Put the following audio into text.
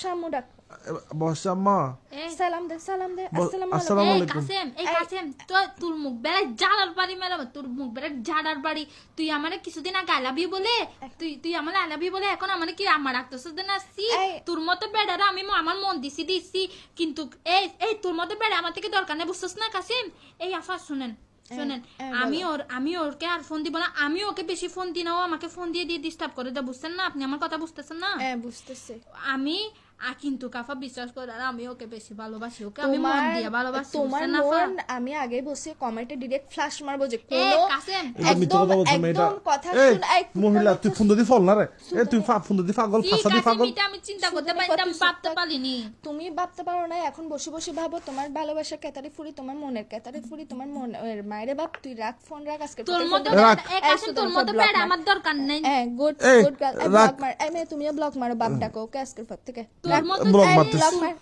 শামু ডাক বস আম্মা সালাম দে আসসালামু আসসালামু আলাইকুম আলাইকুম কাসেম তো তোর মুখ বেড়ে জালার বাড়ি মেলাম তোর মুখ বেড়ে ঝাড়ার বাড়ি তুই আমার কিছুদিন আগে আলাবি বলে তুই আমার আলাবি বলে এখন আমার কি আমার রাখতেছ না সি তোর মতো বেড়ারা আমি আমার মন দিছি কিন্তু এই তোর মতো বেড়া আমার থেকে দরকার নেই বুঝছস না কাসেম এই আফা শুনেন আমি ওরকে আর ফোন দিব না আমি ওকে বেশি ফোন দিই না ও আমাকে ফোন দিয়ে ডিস্টার্ব করে দেয় বুঝছেন না আপনি আমার কথা বুঝতেছেন না বুঝতেছি আমি কিন্তু কাফা বিশ্বাস করে আর আমি ওকে বেশি ভালোবাসি ওকে আমি মন দিয়ে ভালোবাসি তোমার বুঝছেন না মন আমি আগে বসে কমেন্টে ডাইরেক্ট ফ্ল্যাশ মারবো যে এ কোন কাসেম একদম কথা শুন মহিলা তুই ফোন দি ফল না রে তুই ফোন দি পাগল কি ফাঁসা দি কাসেম পাগল এটা আমি চিন্তা করতে পারতাম ভাবতে পারিনি তুমি ভাবতে পারো না এখন বসে বসে ভাবো তোমার ভালোবাসা কেতারে ফুরি তোমার মনের কেতারে ফুরি তোমার মনের মায়েরে বাপ তুই রাখ ফোন রাখ আজকে তোর মতো কাসেম তোর মতো বেড়া আমার দরকার নেই গুড গার্ল ব্লক মার তুমিও ব্লক মারো বাপ ডাকো ওকে আজকের পর থেকে তোর মতো ব্লক মারতে ব্লক মার